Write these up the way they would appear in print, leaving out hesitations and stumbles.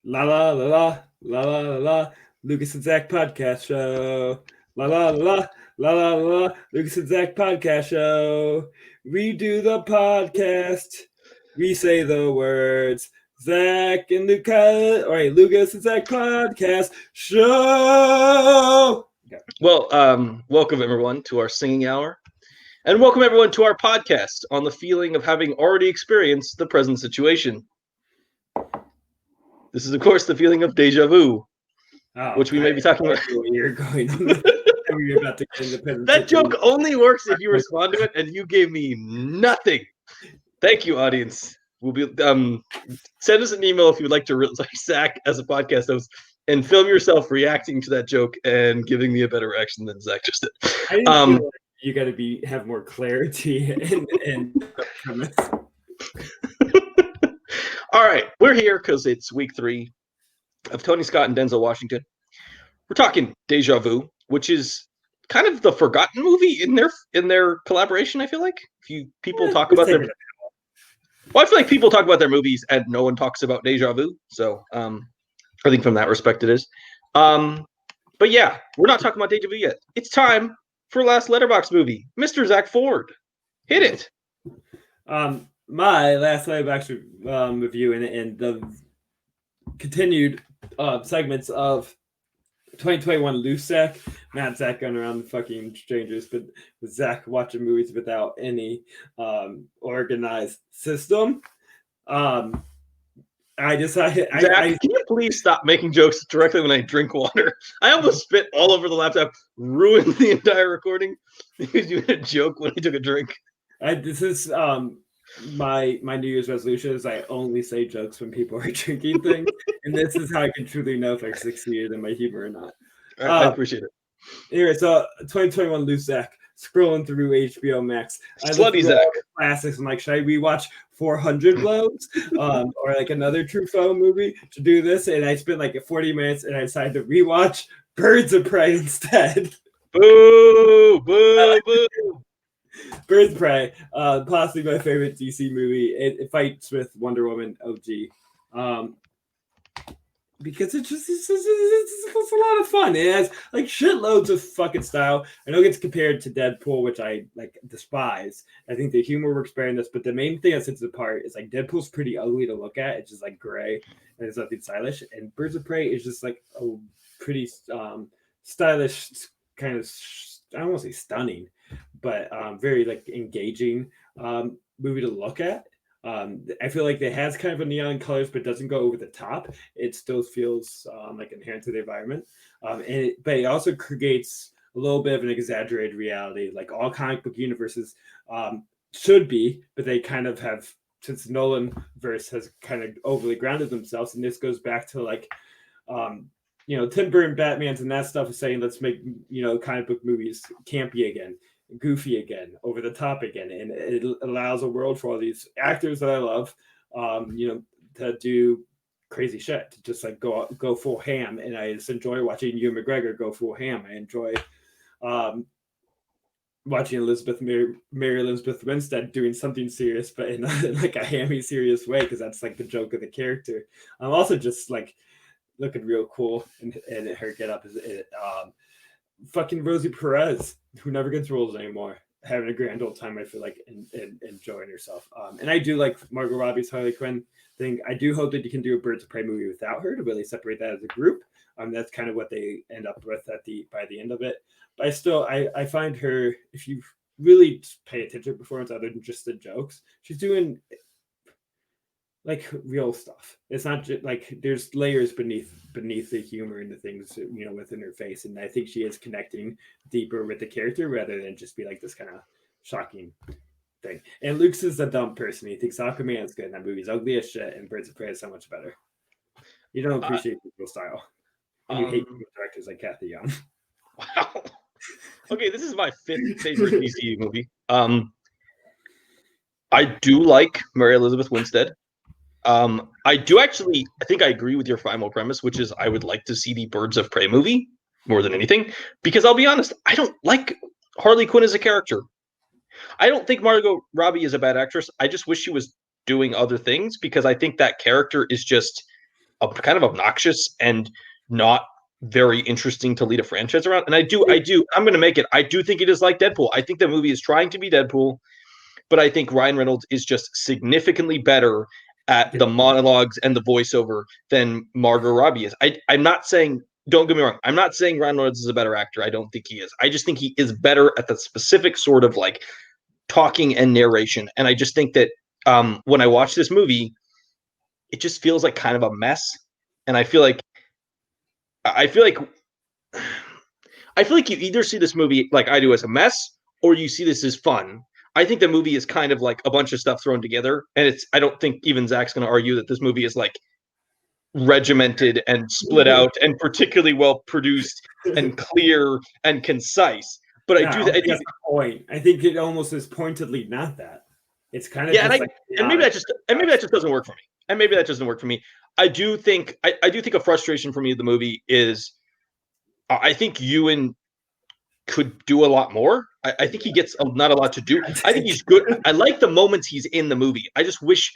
La la la la la la la la. Lucas and Zack podcast show. La la la la la la. Lucas and Zack podcast show. We do the podcast. We say the words. Zack and Lucas. All right, Lucas and Zack podcast show. Well, welcome everyone to our singing hour, and welcome everyone to our podcast on the feeling of having already experienced the present situation. This is, of course, the feeling of deja vu, which we may be talking about. You're going. You're about to get in the present That situation. joke only works if you respond to it, and you gave me nothing. Thank you, audience. We'll be send us an email if you'd like to Zack as a podcast host and film yourself reacting to that joke and giving me a better reaction than Zack just did. I didn't feel like you got to have more clarity and premise. All right, we're here because it's week 3 of Tony Scott and Denzel Washington. We're talking Deja Vu, which is kind of the forgotten movie in their collaboration. I feel like people talk about their. Well, I feel like people talk about their movies and no one talks about Deja Vu. So I think from that respect it is. But yeah, we're not talking about Deja Vu yet. It's time for Last Letterboxd movie, Mr. Zack Ford. Hit it. My last Letterboxd review and the continued segments of 2021 Loose Zack, not Zack going around fucking strangers, but Zack watching movies without any organized system. I decided. Zack, can you please stop making jokes directly when I drink water? I almost spit all over the laptop, ruined the entire recording because you had a joke when I took a drink. This is my New Year's resolution is I only say jokes when people are drinking things, and this is how I can truly know if I succeeded in my humor or not. I appreciate it. Anyway, so 2021 Loose Zack, scrolling through HBO Max. Slutty Zack. Classics. I'm like, should I rewatch 400 Blows or like another Truffaut movie to do this? And I spent like 40 minutes and I decided to rewatch Birds of Prey instead. Boo! Boo! Boo! Birds of Prey, possibly my favorite DC movie. It fights with Wonder Woman OG. Because it's a lot of fun. It has like shitloads of fucking style. I know it gets compared to Deadpool, which I like despise. I think the humor works better in this, but the main thing that sets it apart is like Deadpool's pretty ugly to look at. It's just like gray and it's nothing stylish. And Birds of Prey is just like a pretty stylish, kind of I don't want to say stunning, but very like engaging movie to look at. I feel like it has kind of a neon colors, but doesn't go over the top. It still feels like inherent to the environment, but it also creates a little bit of an exaggerated reality, like all comic book universes should be. But they kind of have, since Nolan verse has kind of overly grounded themselves, and this goes back to like Tim Burton Batman's and that stuff is saying let's make comic book movies campy again, goofy again, over the top again, and it allows a world for all these actors that I love to do crazy shit, to just like go full ham. And I just enjoy watching Ewan McGregor go full ham. I enjoy watching Mary Elizabeth Winstead doing something serious but in like a hammy serious way, because that's like the joke of the character. I'm also just like looking real cool, and her get up is fucking Rosie Perez, who never gets roles anymore, having a grand old time, I feel like, and enjoying herself. And I do like Margot Robbie's Harley Quinn thing. I do hope that you can do a Birds of Prey movie without her to really separate that as a group. That's kind of what they end up with by the end of it. But I find her, if you really pay attention to performance other than just the jokes, she's doing like real stuff. It's not just like there's layers beneath the humor and the things within her face, and I think she is connecting deeper with the character rather than just be like this kind of shocking thing. And Luke's is a dumb person. He thinks Aquaman is good and that movie's ugly as shit, and Birds of Prey is so much better. You don't appreciate people's style, and you hate directors like Kathy Young. Wow. Okay, this is my 5th favorite DCU movie. I do like Mary Elizabeth Winstead. I think I agree with your final premise, which is I would like to see the Birds of Prey movie more than anything, because I'll be honest, I don't like Harley Quinn as a character. I don't think Margot Robbie is a bad actress. I just wish she was doing other things, because I think that character is just kind of obnoxious and not very interesting to lead a franchise around. And I'm going to make it. I do think it is like Deadpool. I think the movie is trying to be Deadpool, but I think Ryan Reynolds is just significantly better at the monologues and the voiceover than Margot Robbie is. I'm not saying, don't get me wrong, I'm not saying Ryan Reynolds is a better actor. I don't think he is. I just think he is better at the specific sort of like talking and narration. And I just think that when I watch this movie, it just feels like kind of a mess. And I feel like you either see this movie like I do as a mess, or you see this as fun. I think the movie is kind of like a bunch of stuff thrown together, and I don't think even Zach's going to argue that this movie is like regimented and split out and particularly well produced and clear and concise. But I think that's the point. I think it almost is pointedly not that. It's kind of and maybe that just doesn't work for me. I do think a frustration for me of the movie is I think Ewan could do a lot more. I think he gets not a lot to do. I think he's good. I like the moments he's in the movie. I just wish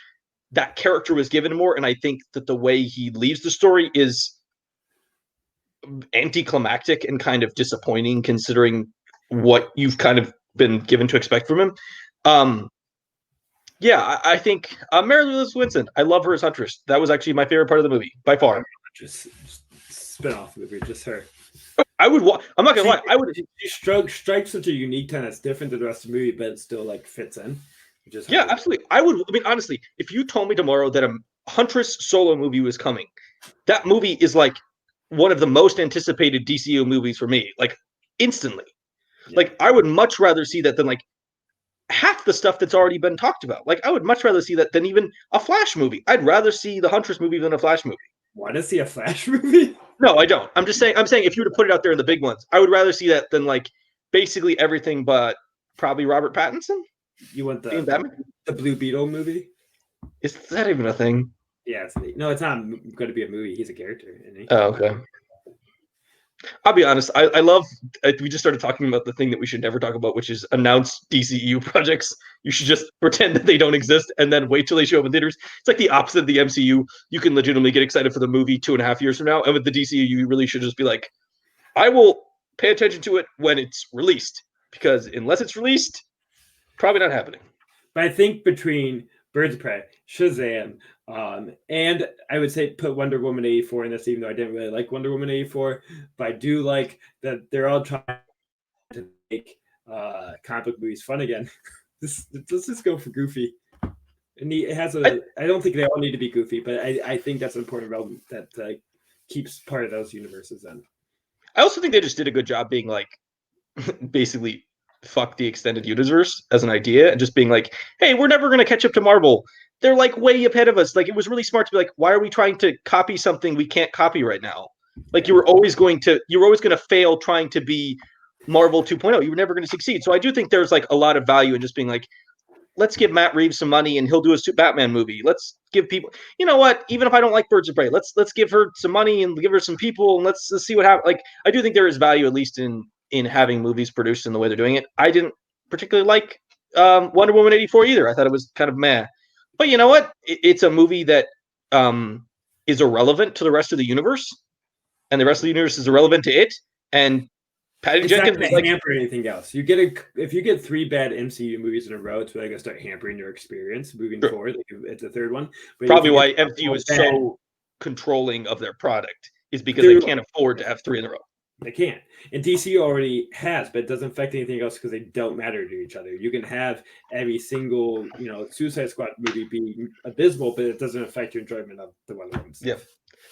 that character was given more. And I think that the way he leaves the story is anticlimactic and kind of disappointing considering what you've kind of been given to expect from him. I think Mary Louise Winston, I love her as Huntress. That was actually my favorite part of the movie by far. Just spin-off movie, just her. I would. I'm not gonna lie. I would. She strikes such a unique tone that's different than the rest of the movie, but it still like fits in. Absolutely. I would. I mean, honestly, if you told me tomorrow that a Huntress solo movie was coming, that movie is like one of the most anticipated DCU movies for me. Like instantly. Yeah. Like I would much rather see that than like half the stuff that's already been talked about. Like I would much rather see that than even a Flash movie. I'd rather see the Huntress movie than a Flash movie. Want to see a Flash movie? No, I don't. I'm saying if you were to put it out there in the big ones, I would rather see that than like basically everything but probably Robert Pattinson. You want the Blue Beetle movie? Is that even a thing? Yeah, it's not going to be a movie. He's a character, isn't he? Oh, okay. I'll be honest. I love. We just started talking about the thing that we should never talk about, which is announced DCU projects. You should just pretend that they don't exist and then wait till they show up in theaters. It's like the opposite of the MCU. You can legitimately get excited for the movie 2.5 years from now, and with the DCU, you really should just be like, I will pay attention to it when it's released, because unless it's released, probably not happening. But I think between Birds of Prey, Shazam, and I would say put Wonder Woman 84 in this, even though I didn't really like Wonder Woman 84, but I do like that they're all trying to make comic book movies fun again. Let's just go for goofy. And I don't think they all need to be goofy, but I think that's an important element that keeps part of those universes in. I also think they just did a good job being like, basically, fuck the extended universe as an idea and just being like, hey, we're never going to catch up to Marvel. They're like way ahead of us. Like it was really smart to be like, why are we trying to copy something we can't copy right now? Like you were always going to fail trying to be Marvel 2.0. You were never going to succeed. So I do think there's like a lot of value in just being like, let's give Matt Reeves some money and he'll do a Batman movie. Let's give people, you know what? Even if I don't like Birds of Prey, let's give her some money and give her some people and let's see what happens. Like I do think there is value at least in having movies produced in the way they're doing it. I didn't particularly like Wonder Woman 84 either. I thought it was kind of meh. But you know what? It's a movie that is irrelevant to the rest of the universe, and the rest of the universe is irrelevant to it. And Patty Jenkins is like hamper anything else. If you get 3 bad MCU movies in a row, it's really gonna start hampering your experience moving forward. Like it's the third one. But probably why MCU is so controlling of their product is because they can't afford to have 3 in a row. They can't. And DC already has, but it doesn't affect anything else because they don't matter to each other. You can have every single, Suicide Squad movie be abysmal, but it doesn't affect your enjoyment of the Wonder Woman stuff. Yeah.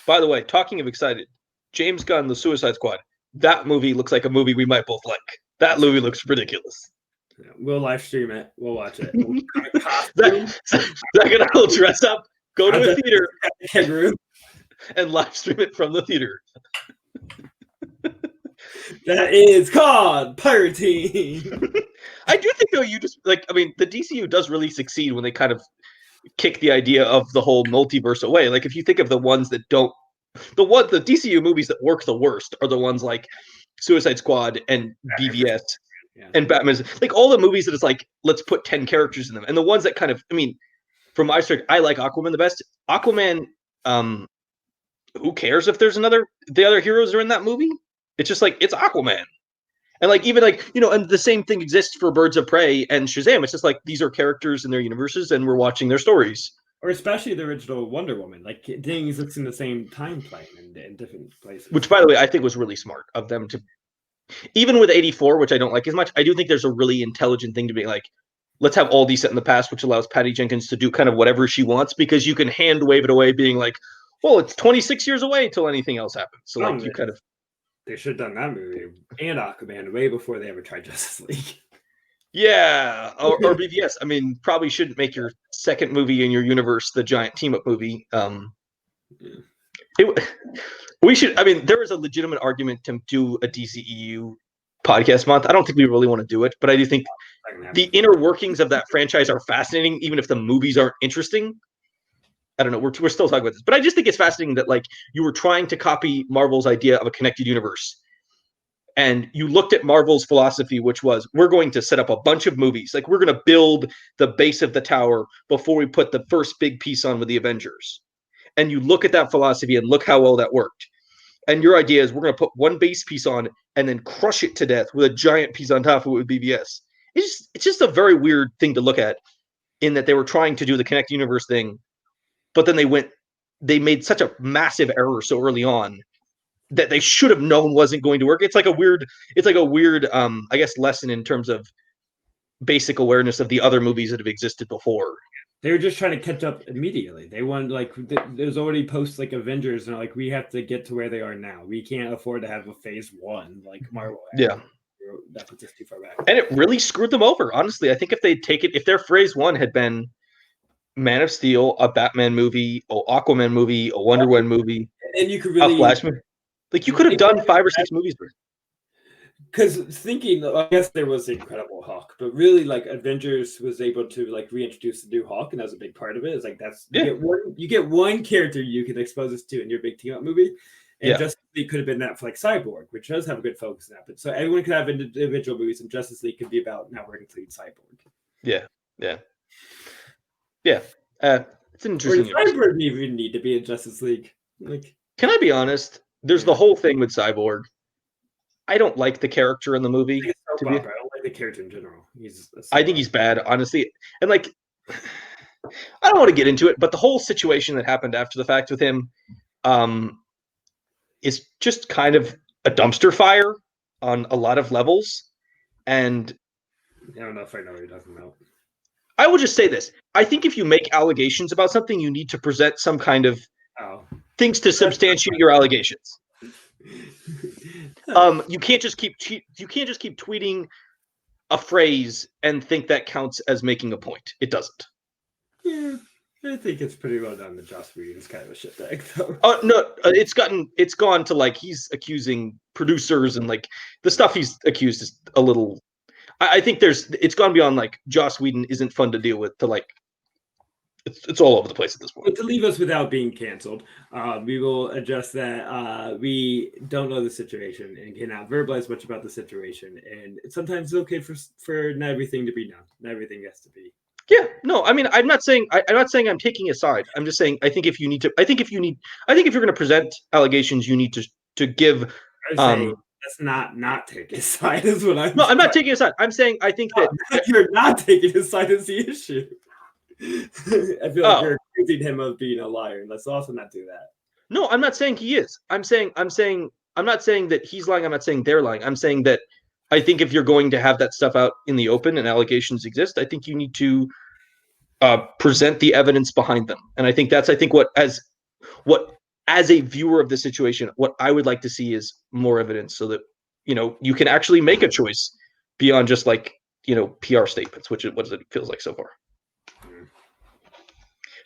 By the way, talking of excited, James Gunn, The Suicide Squad, that movie looks like a movie we might both like. That movie looks ridiculous. Yeah, we'll live stream it. We'll watch it. Zach and I will dress up, go to a theater, and live stream it from the theater. That is called pirating. I do think though, the DCU does really succeed when they kind of kick the idea of the whole multiverse away. Like if you think of the ones that don't, the DCU movies that work the worst are the ones like Suicide Squad and BVS and Batman. Like all the movies that it's like, let's put 10 characters in them. And the ones that kind of, from my perspective, I like Aquaman the best. Aquaman who cares if there's the other heroes are in that movie? It's just like, it's Aquaman. And like, even like, and the same thing exists for Birds of Prey and Shazam. It's just like, these are characters in their universes and we're watching their stories. Or especially the original Wonder Woman, like things that's in the same time plane in different places. Which, by the way, I think was really smart of them to, even with 84, which I don't like as much, I do think there's a really intelligent thing to be like, let's have all these set in the past, which allows Patty Jenkins to do kind of whatever she wants, because you can hand wave it away being like, well, it's 26 years away till anything else happens. So like, you kind of, they should have done that movie and Aquaman way before they ever tried Justice League. Yeah, or BVS. I mean, probably shouldn't make your second movie in your universe the giant team up movie. We should. I mean, there is a legitimate argument to do a DCEU podcast month. I don't think we really want to do it, but I do think the inner workings of that franchise are fascinating, even if the movies aren't interesting. I don't know. We're still talking about this, but I just think it's fascinating that like you were trying to copy Marvel's idea of a connected universe. And you looked at Marvel's philosophy, which was, we're going to set up a bunch of movies. Like, we're going to build the base of the tower before we put the first big piece on with the Avengers. And you look at that philosophy and look how well that worked. And your idea is, we're going to put one base piece on and then crush it to death with a giant piece on top of it with BVS. It's just a very weird thing to look at, in that they were trying to do the Connect Universe thing, but then they made such a massive error so early on that they should have known wasn't going to work. It's like a weird, I guess, lesson in terms of basic awareness of the other movies that have existed before. They were just trying to catch up immediately. They wanted, like, there's already post like Avengers, and like, we have to get to where they are now. We can't afford to have a phase 1 like Marvel. Yeah, that puts us too far back. And it really screwed them over. Honestly, I think if their phase 1 had been Man of Steel, a Batman movie, a Aquaman movie, a Wonder Woman movie, and you could really, a Flash movie. Like, you could have done 5 or 6 movies. Because thinking, I guess there was the Incredible Hulk, but really, like, Avengers was able to like reintroduce the new Hulk, and that was a big part of it. It's like, you get one character you can expose us to in your big team up movie, and Justice League could have been that for like Cyborg, which does have a good focus in that. But so everyone could have individual movies, and Justice League could be about, now we're including Cyborg. Yeah. It's an interesting. Or does Cyborg even need to be in Justice League? Like, can I be honest? There's the whole thing with Cyborg. I don't like the character in the movie. I don't like the character in general. I think he's bad, honestly. And like, I don't want to get into it, but the whole situation that happened after the fact with him is just kind of a dumpster fire on a lot of levels. And I don't know if I know what you're talking about. I will just say this. I think if you make allegations about something, you need to present some kind of things to substantiate your allegations. You can't just keep tweeting a phrase and think that counts as making a point. It doesn't. Yeah, I think it's pretty well done. The Joss Whedon's kind of a shitbag, though. No, it's gone to like, he's accusing producers, and like the stuff he's accused is a little. I think it's gone beyond like Joss Whedon isn't fun to deal with, to like it's all over the place at this point. But to leave us without being canceled, we will adjust that we don't know the situation and cannot verbalize much about the situation. And sometimes it's okay for not everything to be known. Not everything has to be. Yeah, no, I mean, I'm not saying I'm taking a side. I'm just saying I think if you're going to present allegations, you need to give. Let's not take his side. Is what I'm. No, I'm not taking a side. I'm saying I think that you're not taking his side is the issue. I feel like you're accusing him of being a liar. Let's also not do that. No, I'm not saying he is. I'm not saying that he's lying. I'm not saying they're lying. I'm saying that I think if you're going to have that stuff out in the open and allegations exist, I think you need to present the evidence behind them. And I think what as a viewer of the situation, what I would like to see is more evidence, so that you can actually make a choice beyond just like PR statements, which is what it feels like so far.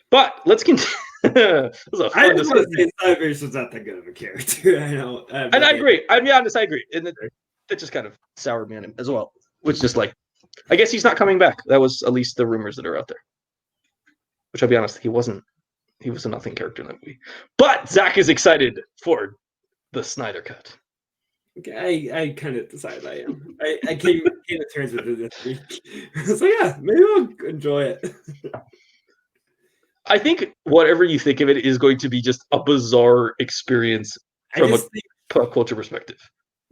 But let's continue. I just want to say Cybers was not that good of a character. I know. And I agree. I'll be honest, I agree. And that just kind of soured me on him as well. Which just like, I guess he's not coming back. That was at least the rumors that are out there. Which I'll be honest, he was a nothing character in that movie. But Zack is excited for the Snyder Cut. Okay, I kind of decided I am. I came to terms with it this week. So yeah, maybe we'll enjoy it. I think whatever you think of it is going to be just a bizarre experience I from a just think pop culture perspective.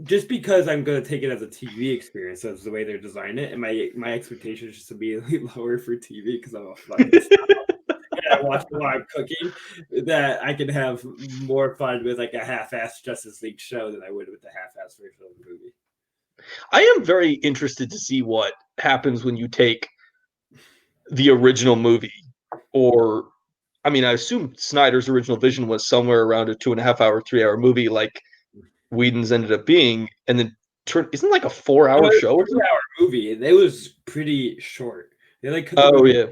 just because I'm gonna take it as a TV experience, that's the way they're designing it, and my expectations just immediately lower for TV because I'm a fucking and I watch it while I'm cooking, that I can have more fun with like a half-assed Justice League show than I would with the half-assed version of the movie. I am very interested to see what happens when you take the original movie, or I mean, I assume Snyder's original vision was somewhere around a 2.5 hour, 3 hour movie, like Whedon's ended up being, and then isn't it like a 4 hour show or something? 2 hour movie. It was pretty short. They like cut the Oh movie. yeah.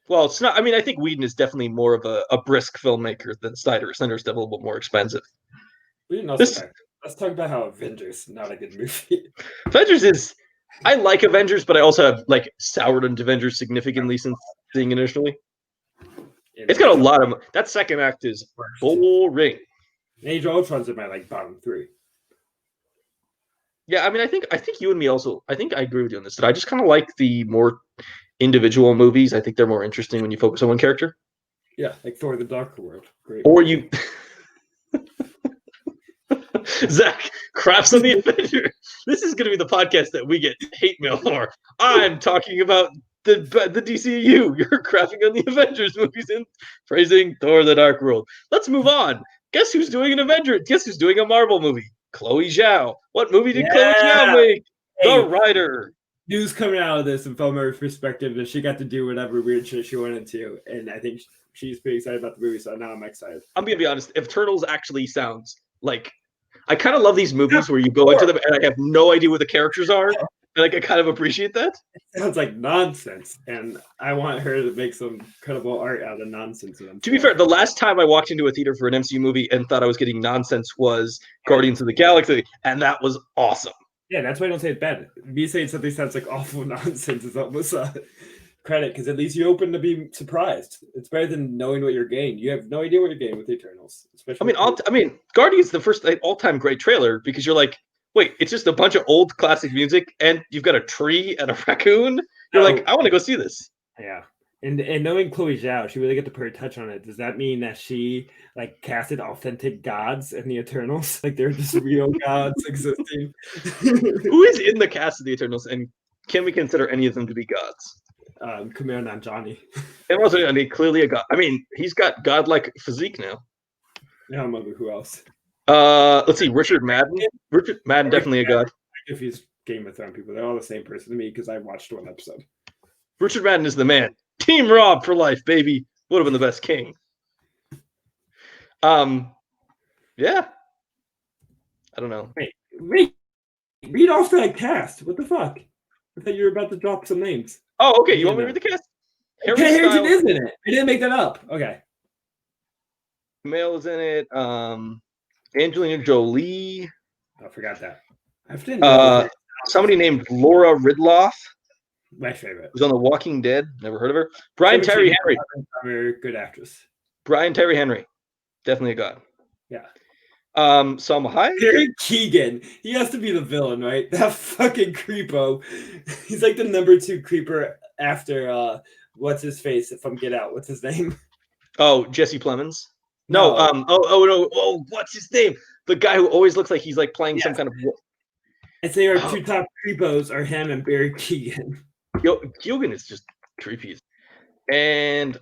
Well, it's not. I mean, I think Whedon is definitely more of a brisk filmmaker than Snyder. Snyder's definitely a little bit more expensive. We didn't also This talk. Let's talk about how Avengers not a good movie. Avengers is. I like Avengers, but I also have like soured on Avengers significantly since seeing it initially. It's got a lot of that second act is boring. Age of Ultron's in my like bottom 3. Yeah, I mean, I think you and me also. I think I agree with you on this. That I just kind of like the more individual movies. I think they're more interesting when you focus on one character. Yeah, like Thor: The Dark World. Great. Or you, Zack, craps on the Avenger. This is going to be the podcast that we get hate mail for. I'm talking about the DCU. You're crapping on the Avengers movies and praising Thor: The Dark World. Let's move on. Guess who's doing an Avenger? Guess who's doing a Marvel movie? Chloe Zhao. What movie did Chloe Zhao make? The Rider. News coming out of this, and from her perspective, that she got to do whatever weird shit she wanted to, and I think she's pretty excited about the movie. So now I'm excited. I'm gonna be honest. If Turtles actually sounds like, I kind of love these movies where you go into them and I have no idea what the characters are, and like I kind of appreciate that. It sounds like nonsense, and I want her to make some credible art out of nonsense. To be fair, the last time I walked into a theater for an MCU movie and thought I was getting nonsense was Guardians of the Galaxy, and that was awesome. Yeah, that's why I don't say it's bad. Me saying something sounds like awful nonsense is almost credit, because at least you're open to be surprised. It's better than knowing what you're getting. You have no idea what you're getting with the Eternals. Especially I mean, Guardians the first all-time great trailer because you're like, wait, it's just a bunch of old classic music and you've got a tree and a raccoon. You're like, I want to go see this. Yeah. And knowing Chloe Zhao, she really get to put her touch on it. Does that mean that she like casted authentic gods in the Eternals? Like they're just real gods existing? Who is in the cast of the Eternals, and can we consider any of them to be gods? Kumail Nanjiani. And also, I mean, clearly a god. I mean, he's got godlike physique now. I don't remember who else. Let's see, Richard Madden. Richard Madden, definitely a god. If he's Game of Thrones people, they're all the same person to me because I watched one episode. Richard Madden is the man. Team Rob for life, baby. Would have been the best king. Yeah. I don't know. Wait. Read off that cast. What the fuck? I thought you were about to drop some names. Oh, okay. You want me to read the cast? Harry Harrington is in it. I didn't make that up. Okay. Male is in it. Angelina Jolie. I forgot that. Somebody named Laura Ridloff. My favorite. Who's on The Walking Dead. Never heard of her. Brian Tyree Henry. Good actress. Brian Tyree Henry. Definitely a god. Yeah. Salma Hayek. Barry Keoghan. He has to be the villain, right? That fucking creepo. He's like the number 2 creeper after what's his face from Get Out? What's his name? Oh, Jesse Plemons. No. No. What's his name? The guy who always looks like he's like playing some kind of. I'd say our 2 top creepos are him and Barry Keoghan. Keoghan is just creepy. And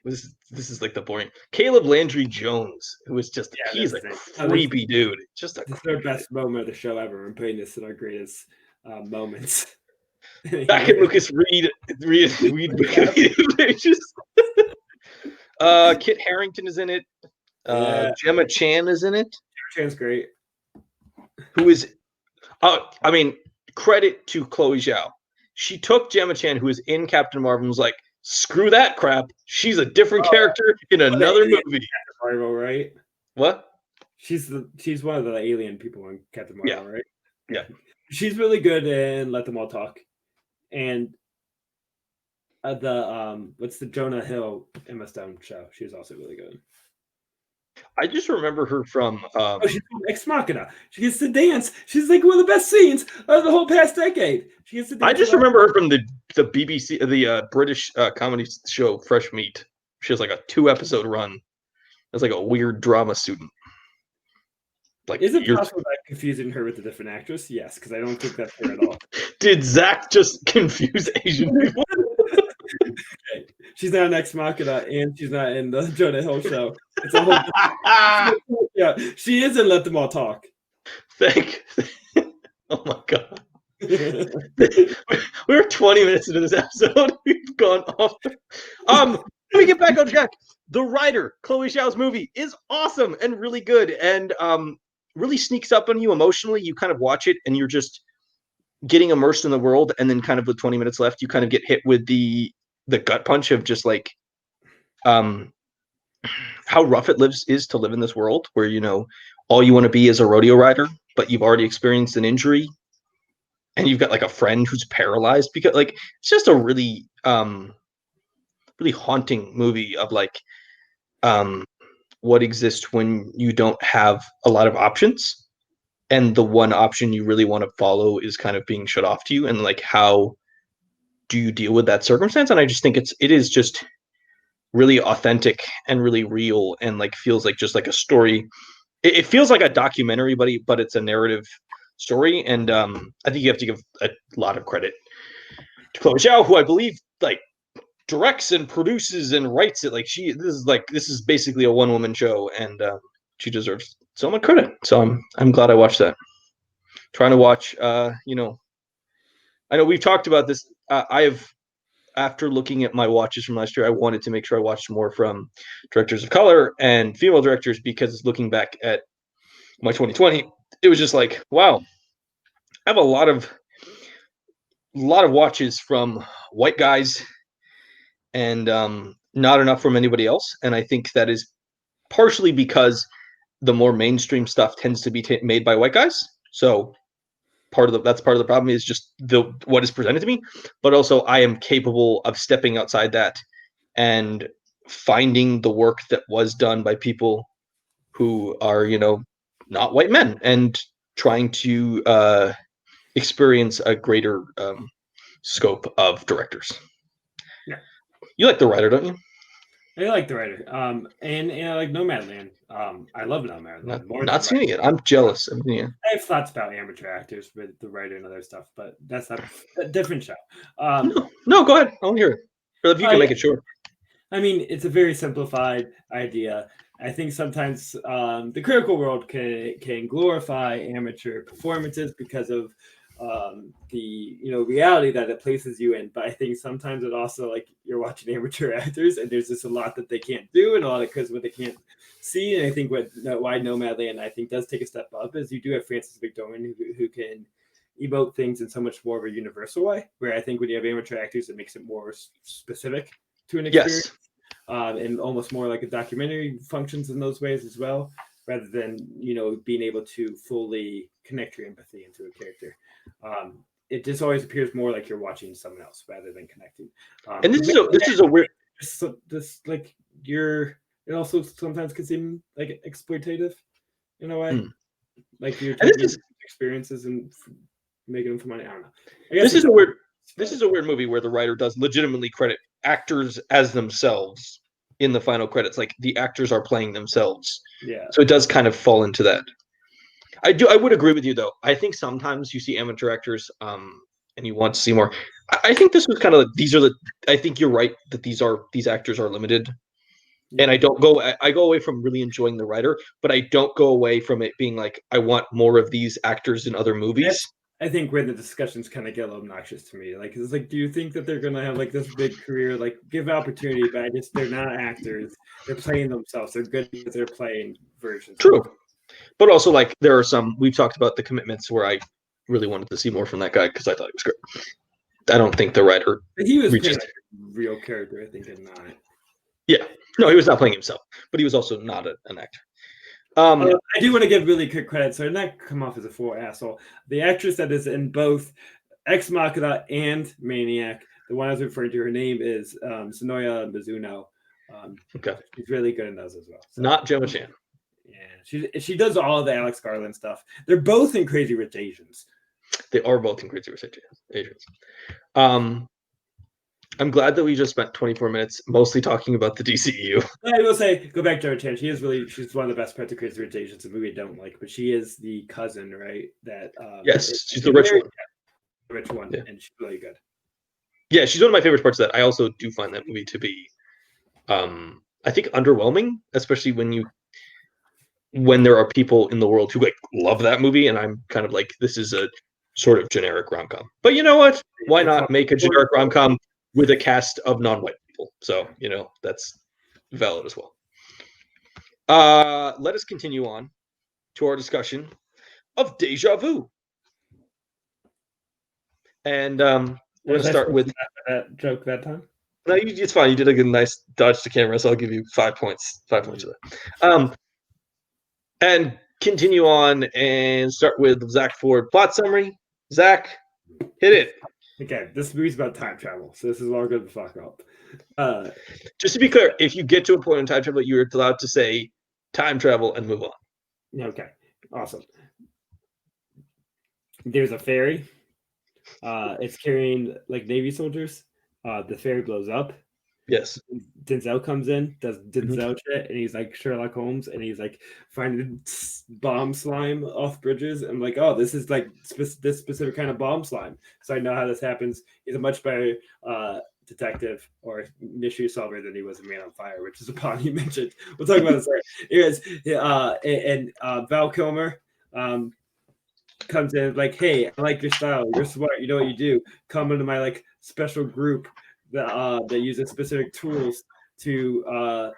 this is like the boring Caleb Landry Jones, who is just he's a creepy dude. Just this is our best moment of the show ever. I'm putting this in our greatest moments. Back at Lucas Reed pages. Kit Harington is in it. Gemma Chan is in it. Gemma Chan's great. Who is I mean, credit to Chloe Zhao. She took Gemma Chan, who is in Captain Marvel, and was like, screw that crap. She's a different character in another movie. Captain Marvel, right? What? She's one of the alien people in Captain Marvel, right? Yeah. She's really good in Let Them All Talk. And what's the Jonah Hill Emma Stone show? She was also really good. I just remember her from. Oh, she's from Ex Machina. She gets to dance. She's like one of the best scenes of the whole past decade. She gets to dance. I just remember her from the BBC, the British comedy show Fresh Meat. She has like a 2-episode run as like a weird drama student. Like, is it possible that I'm confusing her with a different actress? Yes, because I don't think that's her at all. Did Zack just confuse Asian people? Okay. She's not an Ex Machina, and she's not in the Jonah Hill show. It's a whole. Yeah, she is in Let Them All Talk. Thank. Oh my god. We're 20 minutes into this episode. We've gone off. Let me get back on track. The Writer, Chloe Zhao's movie, is awesome and really good, and really sneaks up on you emotionally. You kind of watch it, and you're just getting immersed in the world, and then kind of with 20 minutes left, you kind of get hit with the gut punch of just like how rough it is to live in this world where, you know, all you want to be is a rodeo rider, but you've already experienced an injury, and you've got like a friend who's paralyzed because, like, it's just a really really haunting movie of like what exists when you don't have a lot of options, and the one option you really want to follow is kind of being shut off to you, and like how do you deal with that circumstance? And I just think it is just really authentic and really real, and like feels like just like a story. It feels like a documentary, but it's a narrative story, and I think you have to give a lot of credit to Chloe Zhao, who I believe like directs and produces and writes it. Like, this is basically a one-woman show, and she deserves so much credit. So I'm glad I watched that. Trying to watch, you know, I know we've talked about this. I have, after looking at my watches from last year, I wanted to make sure I watched more from directors of color and female directors, because looking back at my 2020, it was just like, wow, I have a lot of watches from white guys, and not enough from anybody else. And I think that is partially because the more mainstream stuff tends to be made by white guys. So that's part of the problem, is just what is presented to me. But also, I am capable of stepping outside that and finding the work that was done by people who are, you know, not white men, and trying to experience a greater scope of directors. Yeah. You like The Writer, don't you? I like The Writer. And I like Nomadland. I love Nomadland. Not seeing it. I'm jealous. I have thoughts about amateur actors with The Writer and other stuff, but that's not a different show. No, go ahead. I want to hear it. Or if you can make it short. I mean, it's a very simplified idea. I think sometimes the critical world can glorify amateur performances because of the reality that it places you in. But I think sometimes it also, like, you're watching amateur actors, and there's just a lot that they can't do, and a lot of because what they can't see. And I think why Nomadland, I think, does take a step up is you do have Frances McDormand who can emote things in so much more of a universal way. Where I think when you have amateur actors, it makes it more specific to an experience. Yes. And almost more like a documentary functions in those ways as well, rather than being able to fully connect your empathy into a character. It just always appears more like you're watching someone else rather than connecting. And this is a weird. It also sometimes can seem like exploitative in a way, like you're taking experiences and making them for money. I don't know. This is a weird movie where the writer does legitimately credit actors as themselves in the final credits. Like, the actors are playing themselves. Yeah. So it does kind of fall into that. I would agree with you, though. I think sometimes you see amateur actors, and you want to see more. I think this was kind of I think you're right that these actors are limited. Yeah. And I go away from really enjoying the writer, but I don't go away from it being like, I want more of these actors in other movies. I think when the discussions kind of get a little obnoxious to me, like, it's like, do you think that they're going to have like this big career? Like, give opportunity, but they're not actors. They're playing themselves. They're good because they're playing versions. True. But also, like, there are some, we've talked about The Commitments, where I really wanted to see more from that guy because I thought he was great. I don't think the writer. But he was playing like a real character, I think, and not. Yeah. No, he was not playing himself, but he was also not an actor. I do want to give really quick credit, so not come off as a full asshole. The actress that is in both Ex Machina and Maniac, the one I was referring to, her name is Sonoya Mizuno. Okay. She's really good in those as well. So. Not Gemma Chan. Yeah, she does all the Alex Garland stuff. They're both in Crazy Rich Asians. They are both in Crazy Rich Asians. I'm glad that we just spent 24 minutes mostly talking about the DCEU. I will say, go back to her Chan. She's one of the best parts of Crazy Rich Asians, a movie I don't like, but she is the cousin, right? That yes, she's the rich one. Rich one, yeah. And she's really good. Yeah, she's one of my favorite parts of that. I also do find that movie to be, I think, underwhelming, especially when there are people in the world who like love that movie, and I'm kind of like, this is a sort of generic rom-com. But you know what? Why not make a generic rom-com with a cast of non-white people? So, that's valid as well. Let us continue on to our discussion of Deja Vu. And we're going to start with that joke that time. No, it's fine. You did a good, nice dodge to camera, so I'll give you 5 points. 5 points for that. And continue on and start with Zack Ford plot summary. Zack, hit it. Okay, this movie's about time travel, so this is all good to fuck up. Just to be clear, if you get to a point in time travel, you're allowed to say time travel and move on. Okay, awesome. There's a ferry. It's carrying like Navy soldiers. The ferry blows up. Yes. Denzel comes in, does Denzel shit, and he's like Sherlock Holmes, and he's like finding bomb slime off bridges. I'm like, oh, this is like this specific kind of bomb slime. So I know how this happens. He's a much better detective or mystery solver than he was in Man on Fire, which is a pawn you mentioned. We'll talk about this later. And Val Kilmer comes in like, hey, I like your style. You're smart. You know what you do. Come into my like special group that uses specific tools to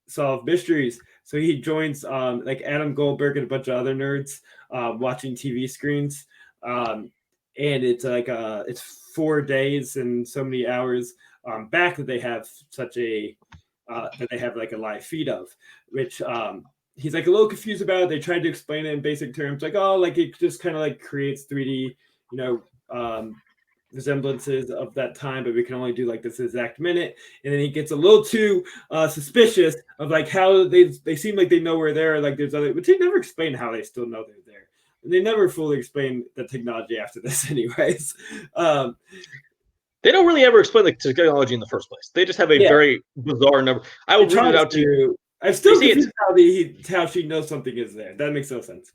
solve mysteries. So he joins like Adam Goldberg and a bunch of other nerds watching TV screens. And it's like it's 4 days and so many hours back that they have such a that they have like a live feed of, which he's like a little confused about it. They tried to explain it in basic terms, like, oh, like it just kind of like creates 3D, resemblances of that time, but we can only do like this exact minute. And then he gets a little too suspicious of like how they seem like they know we're there. Like there's other, but they never explain how they still know they're there. And they never fully explain the technology after this, anyways. They don't really ever explain the technology in the first place. They just have a very bizarre number. I will read it out to you. I'm still confused how she knows something is there. That makes no sense.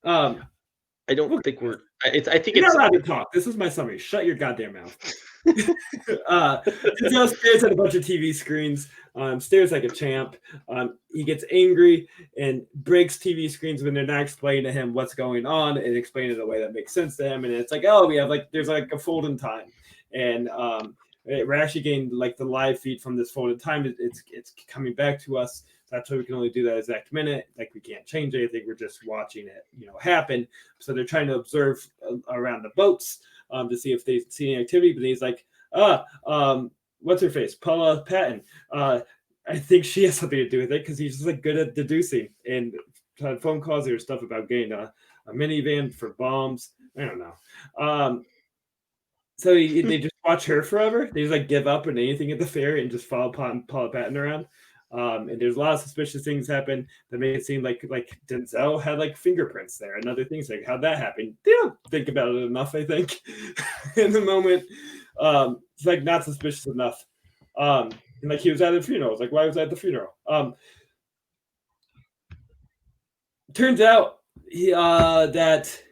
I don't think we're. I think you're it's not allowed to talk. This is my summary. Shut your goddamn mouth. Denzel stares at a bunch of TV screens. Stares like a champ. He gets angry and breaks TV screens when they're not explaining to him what's going on and explaining it in a way that makes sense to him. And it's like, oh, we have like there's like a fold in time, and we're actually getting like the live feed from this folded time. It's coming back to us. That's why we can only do that exact minute. Like we can't change anything. We're just watching it, happen. So they're trying to observe around the boats to see if they see any activity. But he's like, what's her face? Paula Patton. I think she has something to do with it because he's just like good at deducing and had phone calls or stuff about getting a minivan for bombs. I don't know. So they just watch her forever. They just like give up on anything at the fair and just follow Paula Patton around. And there's a lot of suspicious things happen that make it seem like Denzel had like fingerprints there and other things. Like how'd that happen? They don't think about it enough, I think. In the moment, it's like not suspicious enough. And like he was at the funeral. It's like why was I at the funeral? Turns out that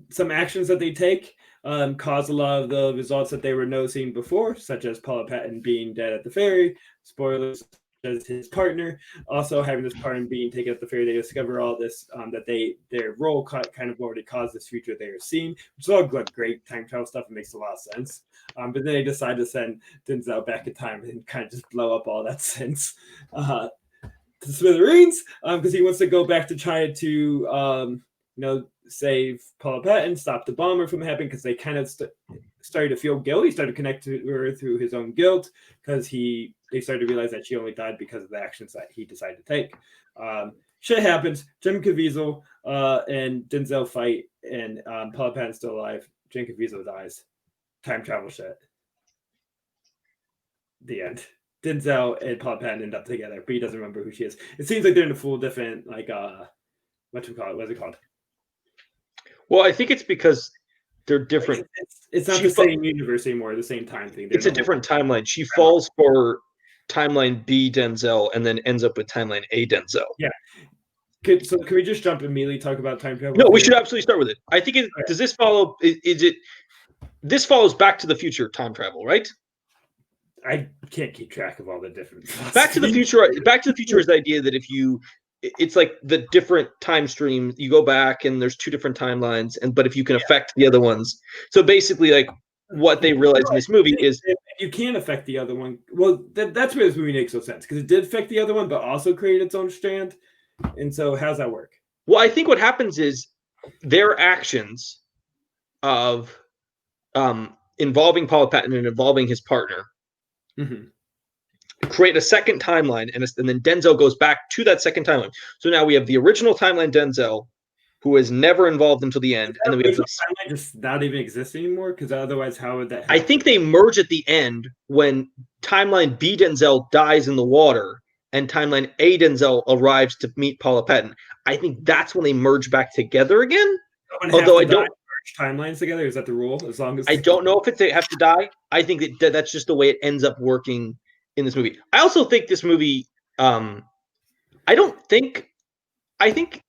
some actions that they take cause a lot of the results that they were noticing before, such as Paula Patton being dead at the ferry. Spoilers. As his partner, also having this partner being taken at the ferry, they discover all this that their role kind of already caused this future they are seeing, which is all good, great time travel stuff. It makes a lot of sense. But then they decide to send Denzel back in time and kind of just blow up all that sense to smithereens because he wants to go back to try to save Paula Patton, stop the bomber from happening because they kind of started to feel guilt. He started to connect to her through his own guilt because they started to realize that she only died because of the actions that he decided to take. Shit happens. Jim Caviezel and Denzel fight, and Paula Patton's still alive. Jim Caviezel dies. Time travel shit. The end. Denzel and Paula Patton end up together, but he doesn't remember who she is. It seems like they're in a full different what's it called? What is it called? Well, I think it's because they're different. It's not the same universe anymore. The same time thing. It's a different timeline. She falls for timeline B Denzel and then ends up with timeline A Denzel. Yeah. So can we just jump immediately talk about time travel? No, we should absolutely start with it. I think does this follow? This follows Back to the Future time travel, right? I can't keep track of all the different. Back to the Future. Back to the Future is the idea that it's like the different time streams. You go back and there's two different timelines, but if you can affect the other ones, so basically, like what they realized in this movie is you can't affect the other one. Well, that's where this movie makes no sense because it did affect the other one, but also created its own strand. And so, how's that work? Well, I think what happens is their actions of involving Paula Patton and involving his partner create a second timeline, and then Denzel goes back to that second timeline. So now we have the original timeline Denzel, who is never involved until the end, and then we have this timeline just not even exist anymore. Because otherwise, how would that happen? I think they merge at the end when timeline B Denzel dies in the water and timeline A Denzel arrives to meet Paula Patton. I think that's when they merge back together again. Although I don't merge timelines together. Is that the rule? As long as I don't know if they have to die. I think that's just the way it ends up working in this movie. I also think this movie. I think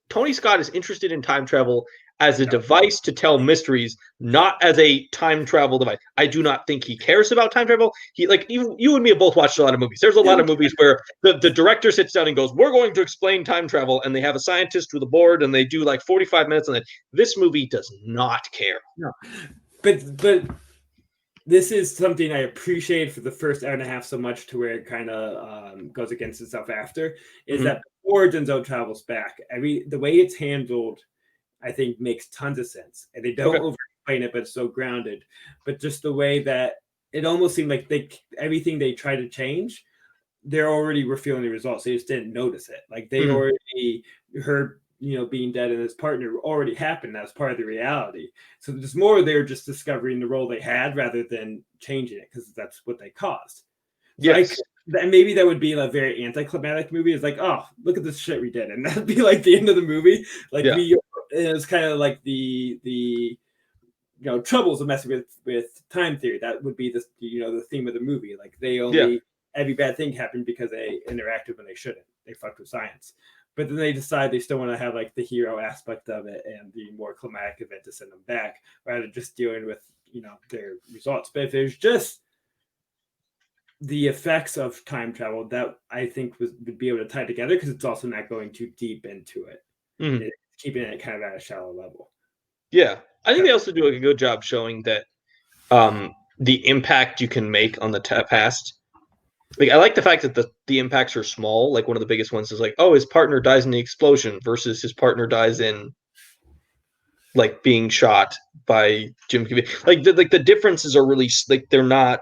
Tony Scott is interested in time travel as a device to tell mysteries, not as a time travel device. I do not think he cares about time travel. He even you and me have both watched a lot of movies. There's a lot of movies where the director sits down and goes, "We're going to explain time travel," and they have a scientist with a board and they do like 45 minutes on it. This movie does not care. No, but this is something I appreciate for the first hour and a half so much to where it kind of goes against itself after is that before Denzel travels back, the way it's handled, I think makes tons of sense. And they don't over-explain it, but it's so grounded. But just the way that it almost seemed like everything they try to change, they're already were feeling the results. They just didn't notice it. Like they already heard, being dead and his partner already happened. That's part of the reality. So there's more they're just discovering the role they had rather than changing it because that's what they caused. Yes. And maybe that would be a very anticlimactic movie. It's like, oh, look at this shit we did. And that'd be like the end of the movie. Like it's kind of like the troubles of messing with time theory. That would be the theme of the movie. Like they only every bad thing happened because they interacted when they shouldn't. They fucked with science. But then they decide they still want to have the hero aspect of it and the more climatic event to send them back rather than just dealing with their results. But if there's just the effects of time travel, that I think would be able to tie together because it's also not going too deep into it. It's keeping it kind of at a shallow level. Yeah. I think they also do a good job showing that the impact you can make on the past. Like I like the fact that the impacts are small. Like one of the biggest ones is his partner dies in the explosion versus his partner dies in being shot by Jim Caviezel. The differences are really they're not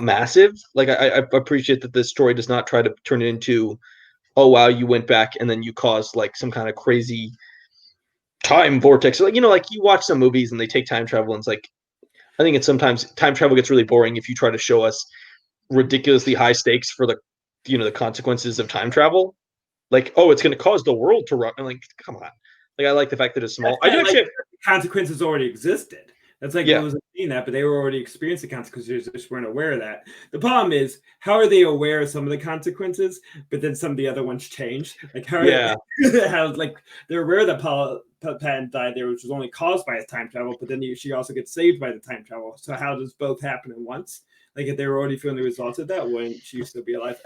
massive. I appreciate that this story does not try to turn it into, oh wow, you went back and then you caused some kind of crazy time vortex. You watch some movies and they take time travel and it's I think it's sometimes time travel gets really boring if you try to show us ridiculously high stakes for the consequences of time travel. It's going to cause the world to run. I'm come on. I like the fact that it's small. I do actually have consequences already existed. That's what wasn't seeing that, but they were already experiencing consequences. They just weren't aware of that. The problem is, how are they aware of some of the consequences, but then some of the other ones changed? How they're aware that Paula Patton died there, which was only caused by his time travel, but then she also gets saved by the time travel. So how does both happen at once? If they were already feeling the results of that, wouldn't she still be alive?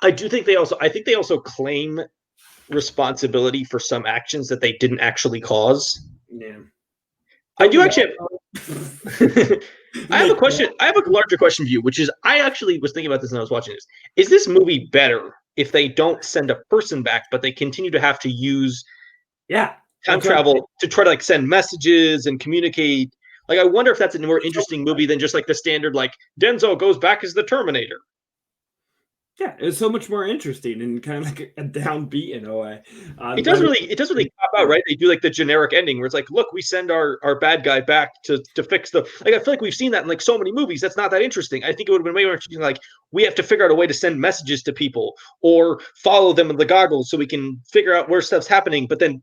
I think they also claim responsibility for some actions that they didn't actually cause. Yeah. I do actually have, I have a question. I have a larger question for you, which is I actually was thinking about this when I was watching this. Is this movie better if they don't send a person back, but they continue to have to use time travel to try to send messages and communicate? I wonder if that's a more interesting movie than just the standard Denzel goes back as the Terminator. Yeah, it's so much more interesting and kind of a downbeat in a way. It does really cop out, right? They do like the generic ending where it's like, look, we send our bad guy back to fix the, like, I feel like we've seen that in like so many movies. That's not that interesting. I think it would have been way more interesting, like, we have to figure out a way to send messages to people or follow them with the goggles so we can figure out where stuff's happening, but then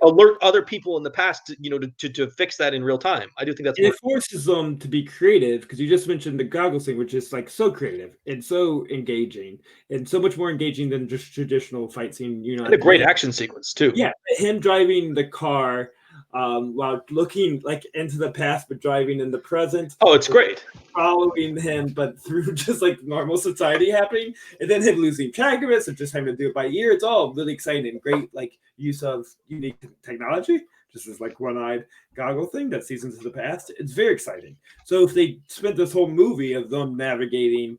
alert other people in the past, to fix that in real time. I do think that's it forces them to be creative, because you just mentioned the goggles thing, which is like so creative and so engaging and so much more engaging than just traditional fight scene. and a great action sequence too. Yeah, him driving the car while looking like into the past, but driving in the present. Oh, it's great. Following him, but through just like normal society happening, and then him losing track of it, so just having to do it by ear. It's all really exciting and great, like use of unique technology. Just as like one-eyed goggle thing that sees into the past. It's very exciting. So if they spent this whole movie of them navigating,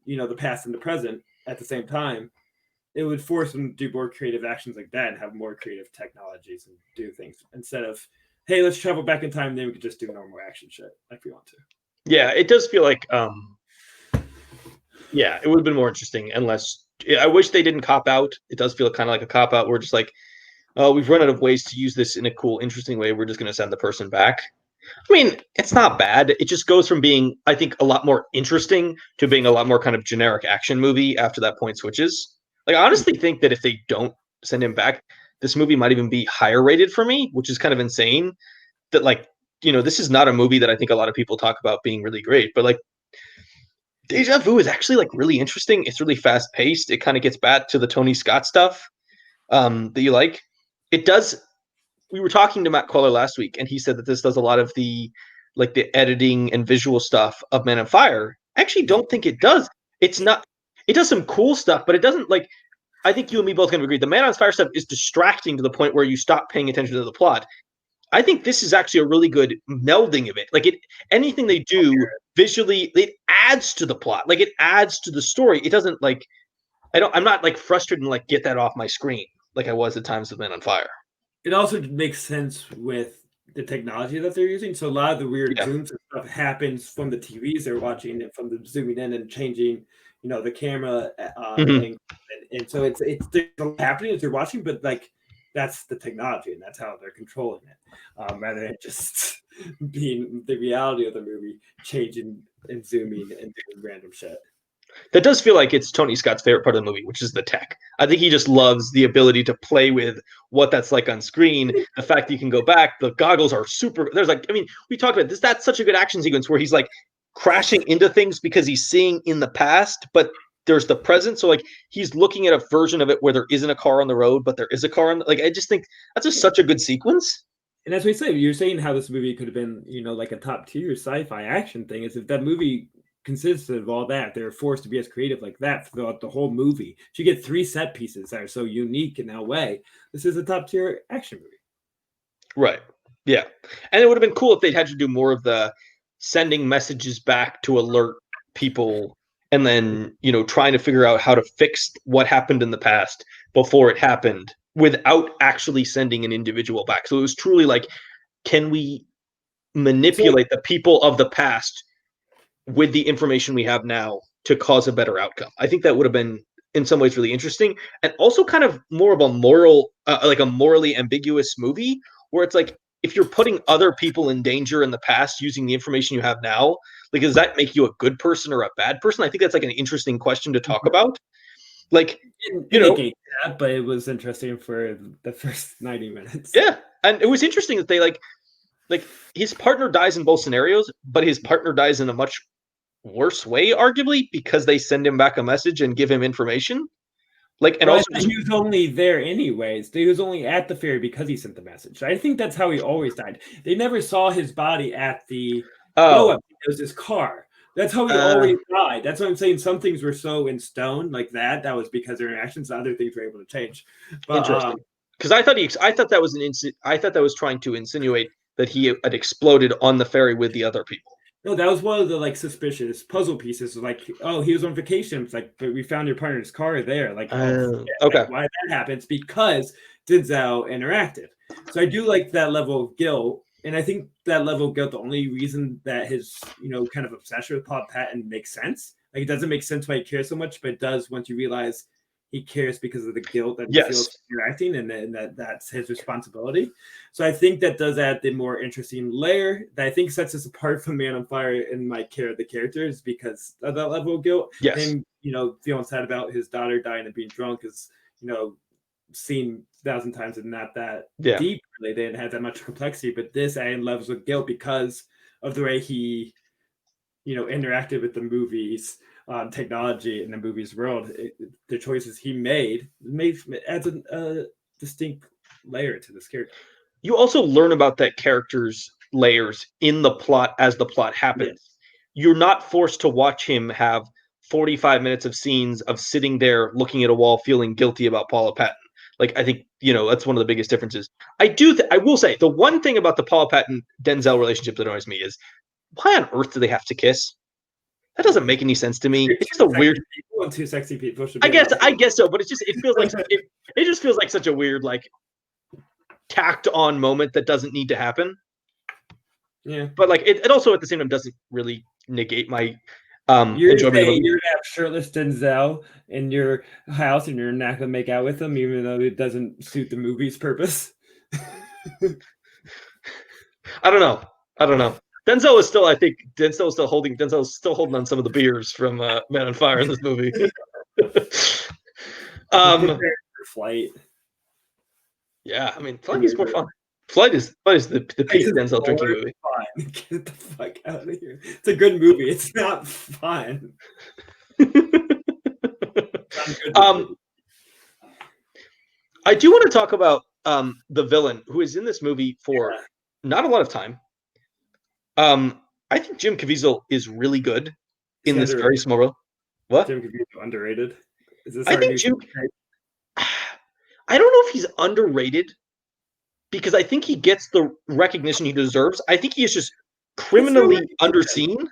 the past and the present at the same time, it would force them to do more creative actions like that and have more creative technologies and do things instead of, hey, let's travel back in time, then we could just do normal action shit like we want to. Yeah, it does feel like, yeah, it would have been more interesting unless, I wish they didn't cop out. It does feel kind of like a cop out. We're just like, oh, we've run out of ways to use this in a cool, interesting way. We're just going to send the person back. I mean, it's not bad. It just goes from being, I think, a lot more interesting to being a lot more kind of generic action movie after that point switches. Like, I honestly think that if they don't send him back, this movie might even be higher rated for me, which is kind of insane. That, like, this is not a movie that I think a lot of people talk about being really great, but like, Deja Vu is actually like really interesting. It's really fast paced. It kind of gets back to the Tony Scott stuff that you like. It does. We were talking to Matt Queller last week, and he said that this does a lot of the editing and visual stuff of Man on Fire. I actually don't think it does. It's not. It does some cool stuff, but it doesn't like. I think you and me both can agree. The Man on Fire stuff is distracting to the point where you stop paying attention to the plot. I think this is actually a really good melding of it. Like anything they do visually, it adds to the plot. Like it adds to the story. It doesn't like. I'm not like frustrated and like get that off my screen like I was at times with Man on Fire. It also makes sense with the technology that they're using. So a lot of the weird zooms and stuff happens from the TVs they're watching and from them zooming in and changing, the camera angle. And so it's happening as you're watching, but like that's the technology and that's how they're controlling it, rather than just being the reality of the movie changing and zooming and doing random shit. That does feel like it's Tony Scott's favorite part of the movie, which is the tech. I think he just loves the ability to play with what that's like on screen. The fact that you can go back, the goggles are super. There's like, I mean, we talked about this. That's such a good action sequence where he's like crashing into things because he's seeing in the past, but there's the present. So like he's looking at a version of it where there isn't a car on the road, but there is a car on. I just think that's just such a good sequence. And as we say, you're saying how this movie could have been, like a top tier sci-fi action thing. Is if that movie consistent of all that, they're forced to be as creative like that throughout the whole movie. So you get 3 set pieces that are so unique in that way. This is a top tier action movie. Right. Yeah. And it would have been cool if they'd had to do more of the sending messages back to alert people and then, trying to figure out how to fix what happened in the past before it happened without actually sending an individual back. So it was truly like, can we manipulate the people of the past with the information we have now to cause a better outcome? I think that would have been in some ways really interesting and also kind of more of a moral, like a morally ambiguous movie where it's like, if you're putting other people in danger in the past using the information you have now, like, does that make you a good person or a bad person? I think that's like an interesting question to talk about. Like, that, but it was interesting for the first 90 minutes. Yeah. And it was interesting that they like his partner dies in both scenarios, but his partner dies in a much worse way, arguably, because they send him back a message and give him information. Like, and also he was only there anyways. He was only at the ferry because he sent the message. I think that's how he always died. They never saw his body at the blow up. It was his car. That's how he always died. That's what I'm saying. Some things were so in stone like that. That was because their interactions. Other things were able to change. But, interesting. Because I thought that was trying to insinuate that he had exploded on the ferry with the other people. No, that was one of the like suspicious puzzle pieces. Like, oh, he was on vacation. It's like, but we found your partner's car there. Like, okay, like, why that happens? Because Denzel interactive. So I do like that level of guilt, and I think that level of guilt, the only reason that his kind of obsession with Paul Patton makes sense. Like, it doesn't make sense why he cares so much, but it does once you realize he cares because of the guilt that he Yes. feels interacting, and that's his responsibility. So I think that does add the more interesting layer that I think sets us apart from Man on Fire in my care of the characters because of that level of guilt. Yes. Him, feeling sad about his daughter dying and being drunk is, seen 1,000 times and not that deep. Really, they didn't have that much complexity, but this added levels of guilt because of the way he, interacted with the movies, technology in the movies world. The choices he made adds a distinct layer to this character. You also learn about that character's layers in the plot as the plot happens. Yeah. You're not forced to watch him have 45 minutes of scenes of sitting there looking at a wall feeling guilty about Paula Patton. Like, I think, that's one of the biggest differences. I will say, the one thing about the Paula Patton-Denzel relationship that annoys me is, why on earth do they have to kiss? That doesn't make any sense to me. It's just a weird... People and two sexy people should be I guess so, but it feels like... it just feels like such a weird, like, tacked on moment that doesn't need to happen. Yeah. But, like, it also, at the same time, doesn't really negate my... You're gonna have shirtless Denzel in your house and you're not gonna make out with him, even though it doesn't suit the movie's purpose. I don't know. Denzel is still holding on some of the beers from Man on Fire in this movie. Flight. Yeah, I mean, Flight is more fun. Flight is the peak Denzel drinking movie. Fun. Get the fuck out of here. It's a good movie. It's not fun. I do want to talk about the villain who is in this movie for not a lot of time. I think Jim Caviezel is really good in this very small role. What? Jim Caviezel underrated? Is this I think I don't know if he's underrated because I think he gets the recognition he deserves. I think he is just criminally underseen.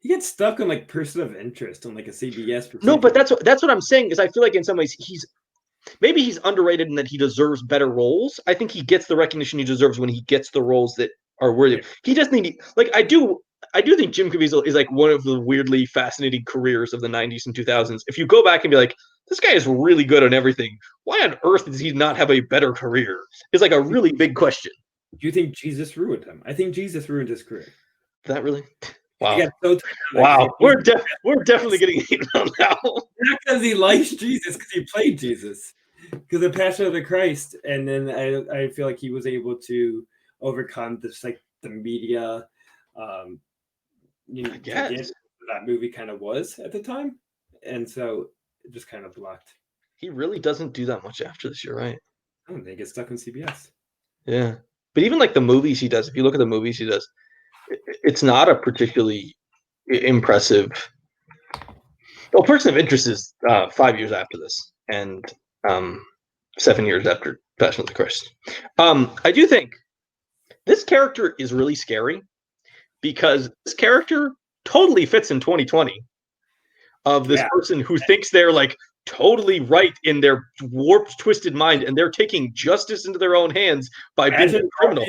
He gets stuck on like Person of Interest on like a CBS. No, but that's what I'm saying is I feel like in some ways he's underrated in that he deserves better roles. I think he gets the recognition he deserves when he gets the roles that are worthy. Yeah. He doesn't need like I do think Jim Caviezel is like one of the weirdly fascinating careers of the 90s and 2000s. If you go back and be like, this guy is really good on everything, why on earth does he not have a better career? It's like a really big question. Do you think Jesus ruined him? I think Jesus ruined his career. That really? Wow. So wow. We're definitely getting hated on now. Not because he likes Jesus, because he played Jesus. Because the Passion of the Christ. And then I feel like he was able to overcome this like the media I guess that movie kind of was at the time. And so it just kind of blocked. He really doesn't do that much after this, you're right. I don't think it's stuck on CBS. Yeah. But even like the movies he does, if you look at the movies he does, it's not a particularly impressive. Well, Person of Interest is 5 years after this, and 7 years after Passion of the Christ. I do think this character is really scary because this character totally fits in 2020 of this person who thinks they're like totally right in their warped, twisted mind, and they're taking justice into their own hands by being a criminal.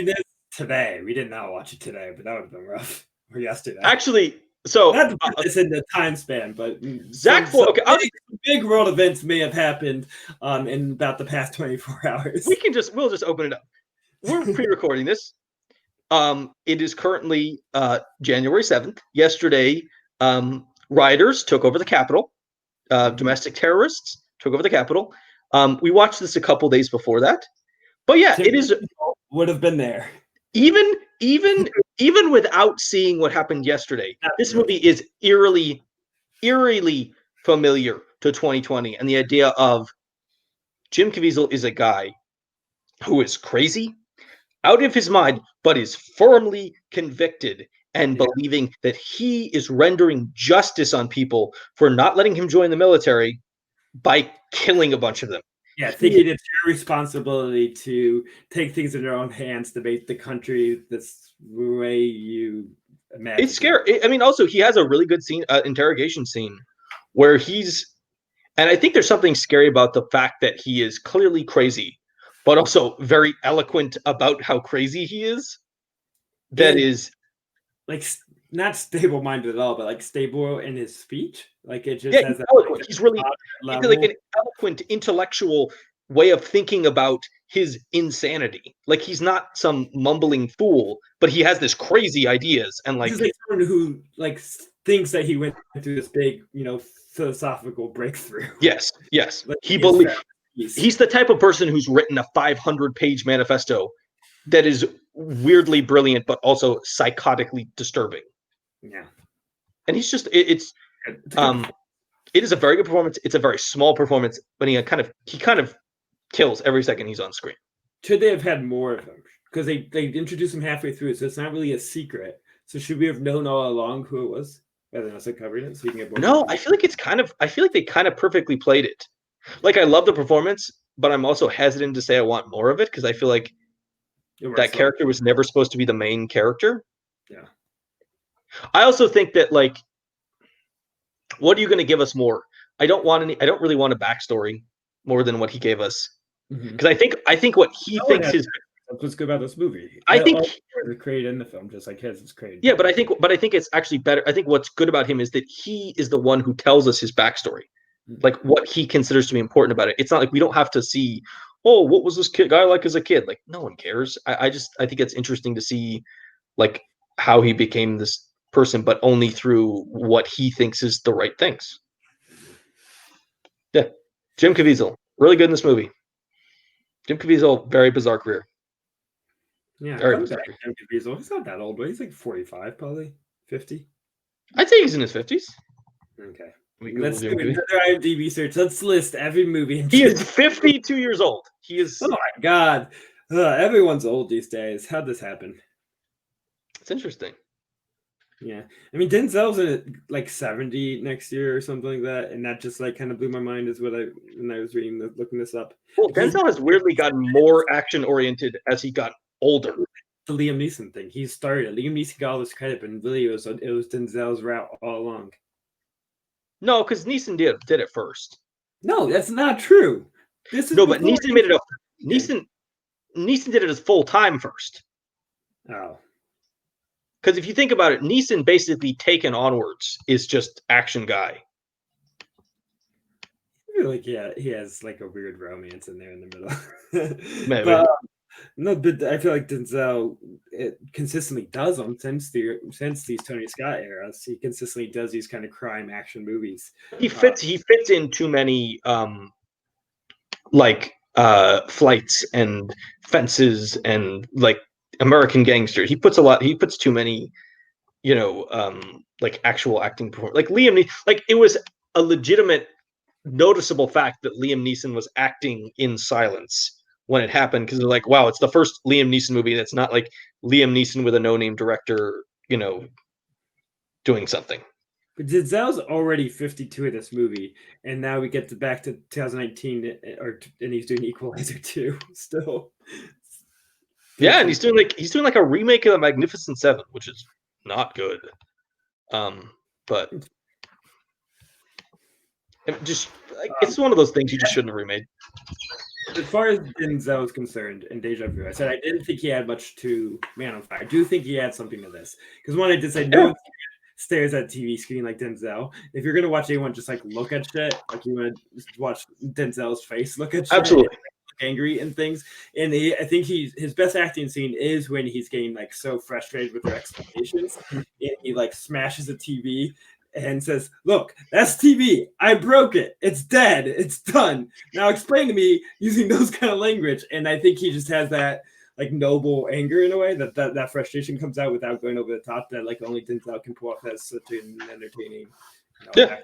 Today, we did not watch it today, but that would have been rough. Or yesterday, actually. So not to put this in the time span, but Zack, big world events may have happened in about the past 24 hours. We'll just open it up. We're pre-recording this. It is currently January 7th. Yesterday, rioters took over the Capitol. Domestic terrorists took over the Capitol. We watched this a couple days before that. But yeah, it is would have been there. Even without seeing what happened yesterday, this movie is eerily familiar to 2020 and the idea of Jim Caviezel is a guy who is crazy, out of his mind, but is firmly convicted and believing that he is rendering justice on people for not letting him join the military by killing a bunch of them. Yeah, thinking it's your responsibility to take things in your own hands to make the country this way you imagine. It's scary. I mean, also, he has a really good interrogation scene where and I think there's something scary about the fact that he is clearly crazy, but also very eloquent about how crazy he is. That is like not stable-minded at all, but like stable in his speech. Like it just Yeah, has he's that eloquent. He's really like level. an eloquent, intellectual way of thinking about his insanity. Like he's not some mumbling fool, but he has this crazy ideas and This like is like someone who like thinks that he went through this big, philosophical breakthrough. yes, yes. Like He he has found believes peace. he's the type of person who's written a 500-page manifesto that is weirdly brilliant but also psychotically disturbing. Yeah. And he's just It's um it is a very good performance. It's a very small performance, but he kind of kills every second he's on screen. Should they have had more of him? Because they introduced him halfway through, so it's not really a secret. So should we have known all along who it was, rather than us covering it, so we can get more? No, I feel like I feel like they kind of perfectly played it. Like I love the performance, but I'm also hesitant to say I want more of it because I feel like that character was never supposed to be the main character. Yeah. I also think that like, what are you going to give us more? I don't really want a backstory more than what he gave us because I think what he thinks his. That's what's good about this movie. I think it's created in the film, just like his is created. Yeah, but I think it's actually better. I think what's good about him is that he is the one who tells us his backstory, like what he considers to be important about it. It's not like we don't have to see, oh, what was this guy like as a kid? Like no one cares. I think it's interesting to see, like how he became this person, but only through what he thinks is the right things. Yeah, Jim Caviezel, really good in this movie. Jim Caviezel, very bizarre career. Yeah, Jim Caviezel. He's not that old, but he's like 45, probably 50. I'd say he's in his 50s. Okay. Let's do another IMDb search. Let's list every movie. He is 52 years old. He is. Oh my god. Everyone's old these days. How'd this happen? It's interesting. Yeah. I mean, Denzel's in like 70 next year or something like that. And that just like kind of blew my mind is when I was looking this up. Well, Denzel has weirdly gotten more action oriented as he got older. The Liam Neeson thing. He started. Liam Neeson got all this credit, but really it was Denzel's route all along. No, because Neeson did it first. No, that's not true. But Neeson made it up. Neeson did it as full time first. Oh. Because if you think about it, Neeson basically taken onwards is just action guy. I feel like he has like a weird romance in there in the middle. Maybe. But, no, but I feel like Denzel consistently does them since these Tony Scott eras. He consistently does these kind of crime action movies. He fits in too many flights and fences and like American Gangster. He puts too many, like actual acting performance. Like Liam Neeson, like it was a legitimate, noticeable fact that Liam Neeson was acting in silence when it happened because they're like, wow, it's the first Liam Neeson movie that's not like Liam Neeson with a no-name director, doing something. But Denzel's already 52 in this movie, and now we get back to 2019, and he's doing Equalizer 2 still. Yeah, and he's doing like a remake of The Magnificent Seven, which is not good. But just it's one of those things you just shouldn't have remade. As far as Denzel is concerned in Deja Vu, I said I didn't think he had much to Man on Fire. I do think he had something to this. Because one, I did say no one stares at a TV screen like Denzel. If you're going to watch anyone just like look at shit, like you want to watch Denzel's face look at shit. Absolutely. And, like, angry and things. And I think his best acting scene is when he's getting like so frustrated with their expectations. And he like smashes a TV and says, look, that's TV. I broke it. It's dead. It's done. Now explain to me using those kind of language. And I think he just has that like noble anger in a way that frustration comes out without going over the top that like only Denzel can pull off as such an entertaining. Yeah.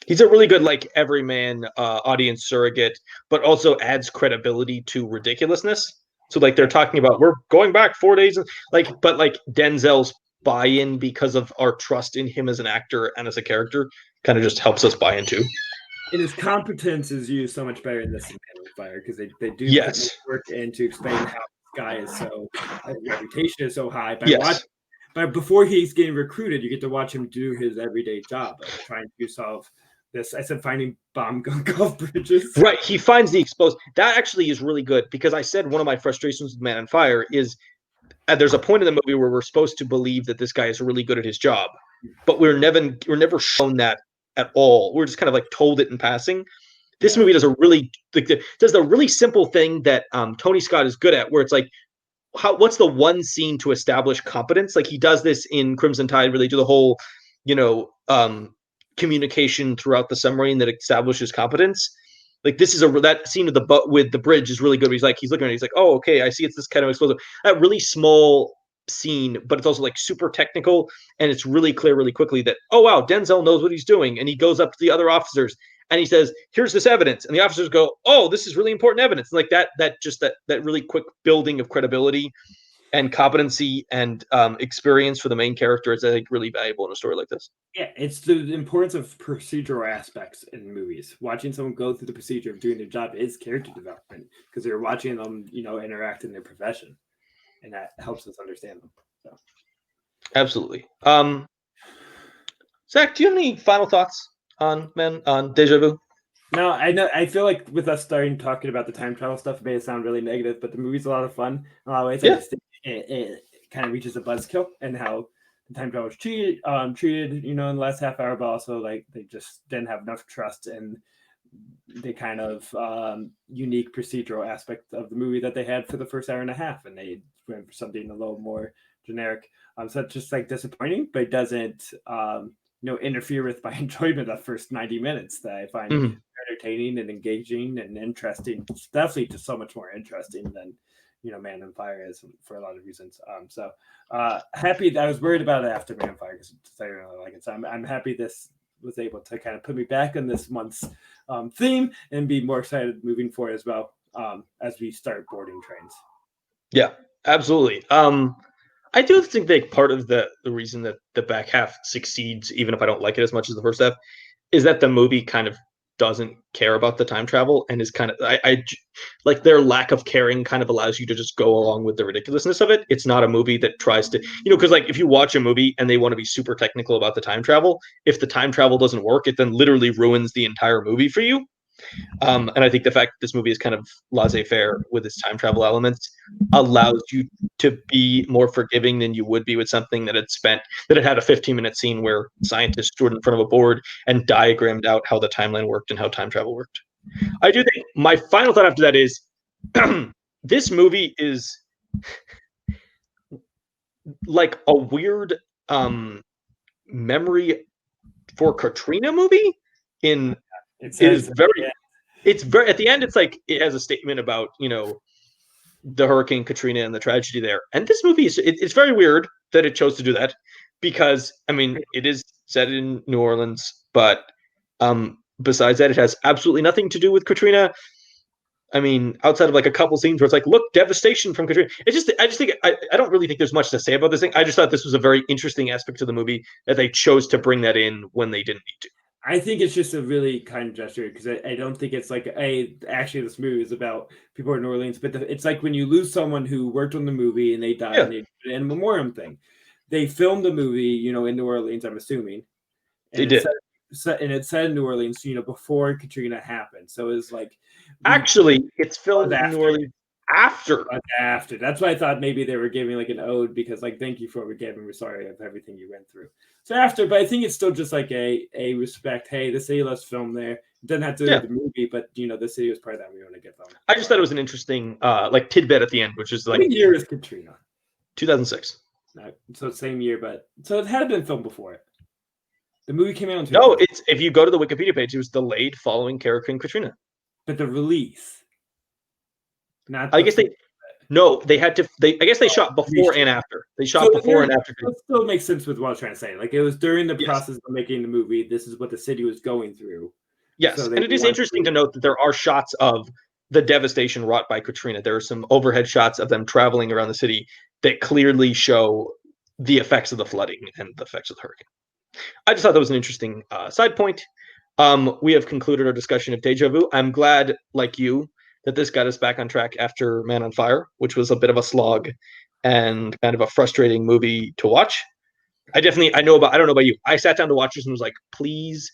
He's a really good like everyman audience surrogate, but also adds credibility to ridiculousness. So like they're talking about we're going back 4 days, but Denzel's buy-in because of our trust in him as an actor and as a character kind of just helps us buy in too. And his competence is used so much better in this than Man on Fire because they do work in to explain how this guy is so reputation is so high but before he's getting recruited, you get to watch him do his everyday job of trying to solve this. I said finding bomb golf bridges. Right. He finds the exposed. That actually is really good because I said one of my frustrations with Man on Fire is there's a point in the movie where we're supposed to believe that this guy is really good at his job, but we're never shown that at all. We're just kind of like told it in passing. This movie does a really does the really simple thing that Tony Scott is good at, where it's like, what's the one scene to establish competence? Like he does this in Crimson Tide, where they do the whole, communication throughout the submarine that establishes competence. Like this is that scene with the bridge is really good. He's looking at it, he's like, oh, okay, I see it's this kind of explosive. That really small scene, but it's also like super technical, and it's really clear really quickly that, oh wow, Denzel knows what he's doing, and he goes up to the other officers and he says, here's this evidence, and the officers go, oh, this is really important evidence. And like that really quick building of credibility and competency and experience for the main character is, I think, really valuable in a story like this. Yeah, it's the importance of procedural aspects in movies. Watching someone go through the procedure of doing their job is character development, because you're watching them, interact in their profession, and that helps us understand them. So. Absolutely. Zach, do you have any final thoughts on Deja Vu? No, I know. I feel like with us starting talking about the time travel stuff, it may sound really negative, but the movie's a lot of fun in a lot of ways. Yeah. It kind of reaches a buzzkill, and how the time travel was treated, in the last half hour, but also like they just didn't have enough trust in the kind of unique procedural aspect of the movie that they had for the first hour and a half, and they went for something a little more generic. So it's just like disappointing, but it doesn't interfere with my enjoyment of the first 90 minutes that I find entertaining and engaging and interesting. It's definitely just so much more interesting than Man on Fire is, for a lot of reasons. So happy that I was worried about it after Man on Fire, because I really like it. So I'm happy this was able to kind of put me back on this month's theme and be more excited moving forward as well, as we start boarding trains. Yeah, absolutely. I do think that part of the reason that the back half succeeds, even if I don't like it as much as the first half, is that the movie kind of doesn't care about the time travel, and is kind of, I like their lack of caring kind of allows you to just go along with the ridiculousness of it. It's not a movie that tries to, because like if you watch a movie and they want to be super technical about the time travel, if the time travel doesn't work, it then literally ruins the entire movie for you. And I think the fact that this movie is kind of laissez-faire with its time travel elements allows you to be more forgiving than you would be with something that had a 15-minute scene where scientists stood in front of a board and diagrammed out how the timeline worked and how time travel worked. I do think my final thought after that is this movie is like a weird memory for Katrina movie. It's very at the end, it's like it has a statement about the Hurricane Katrina and the tragedy there, and this movie it's very weird that it chose to do that, because I mean it is set in New Orleans, but besides that it has absolutely nothing to do with Katrina. I mean, outside of like a couple scenes where it's like, look, devastation from Katrina. I just think I don't really think there's much to say about this thing. I just thought this was a very interesting aspect of the movie that they chose to bring that in when they didn't need to. I think it's just a really kind gesture, because I don't think it's like, actually this movie is about people in New Orleans, but it's like when you lose someone who worked on the movie and they died, and they did a memoriam thing. They filmed the movie, in New Orleans, I'm assuming. And they did. And it said New Orleans, before Katrina happened. So it was like, actually, it's filmed in New Orleans after. That's why I thought maybe they were giving like an ode, because like, thank you for forgiving. We're sorry of everything you went through. So after, but I think it's still just like a respect. Hey, the city, let's film there. It doesn't have to do the movie, but the city was part of that. We want to get them. I just thought it was an interesting like tidbit at the end, which is like, what year is Katrina? 2006. No, so same year, but so it had been filmed before it. The movie came out in 2006. No, it's if you go to the Wikipedia page, it was delayed following Hurricane Katrina. But the release, not. I guess they had to. I guess they shot before and after. They shot before and after. It still makes sense with what I was trying to say. Like it was during the process of making the movie. This is what the city was going through. Yes, and it is interesting to note that there are shots of the devastation wrought by Katrina. There are some overhead shots of them traveling around the city that clearly show the effects of the flooding and the effects of the hurricane. I just thought that was an interesting side point. We have concluded our discussion of Deja Vu. I'm glad, like you, that this got us back on track after Man on Fire, which was a bit of a slog and kind of a frustrating movie to watch. I don't know about you. I sat down to watch this and was like, please,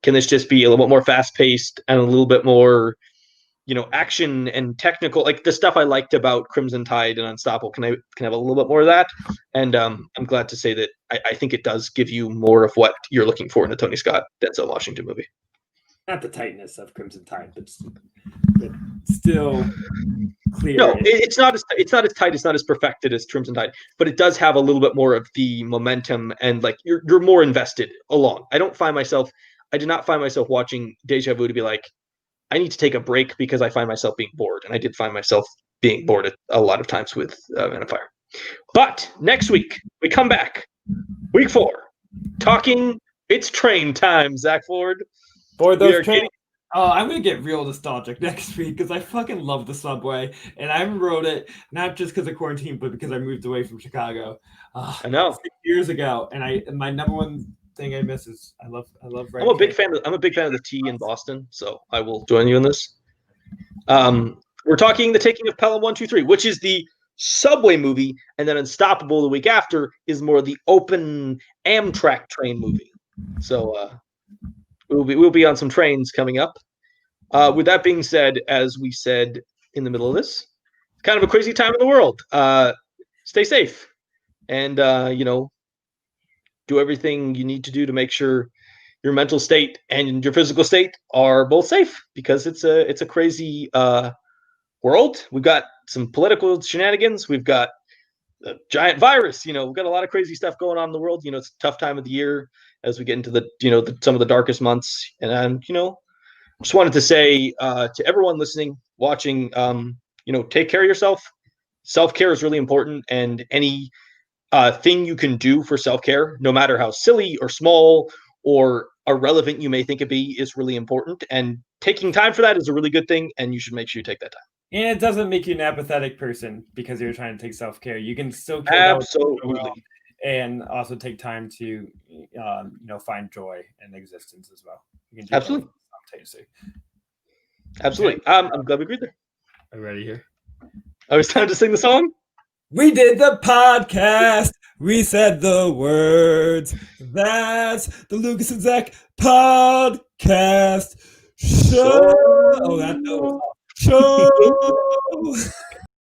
can this just be a little bit more fast paced and a little bit more, action and technical, like the stuff I liked about Crimson Tide and Unstoppable. Can have a little bit more of that? And I'm glad to say that I think it does give you more of what you're looking for in a Tony Scott Denzel Washington movie. Not the tightness of Crimson Tide, but still clear. No, it's not as tight, it's not as perfected as Crimson Tide, but it does have a little bit more of the momentum, and like you're more invested along. I did not find myself watching Deja Vu to be like, I need to take a break because I find myself being bored, and I did find myself being bored a lot of times with Men of Fire. But next week we come back, week 4, talking. It's train time, Zach Ford. Board those trains. Oh, I'm gonna get real nostalgic next week because I fucking love the subway, and I rode it not just because of quarantine, but because I moved away from Chicago. I know 6 years ago, and my number one thing I miss is I love. I'm a big fan of the T in Boston, so I will join you in this. We're talking The Taking of Pelham 123, which is the subway movie, and then Unstoppable the week after is more the open Amtrak train movie. So we'll be on some trains coming up. With that being said, as we said in the middle of this, it's kind of a crazy time in the world. Stay safe, and do everything you need to do to make sure your mental state and your physical state are both safe, because it's a crazy world. We've got some political shenanigans. We've got a giant virus. We've got a lot of crazy stuff going on in the world. It's a tough time of the year as we get into some of the darkest months. And just wanted to say to everyone listening, watching, take care of yourself. Self-care is really important, and any thing you can do for self-care, no matter how silly or small or irrelevant you may think it be, is really important. And taking time for that is a really good thing, and you should make sure you take that time. And it doesn't make you an apathetic person because you're trying to take self-care. You can still Absolutely, and also take time to find joy in existence as well. You can do absolutely. Okay. I'm glad we agreed there. Are you ready here? Oh, it's time to sing the song? We did the podcast. We said the words. That's the Lucas and Zack podcast show. Oh, that was show.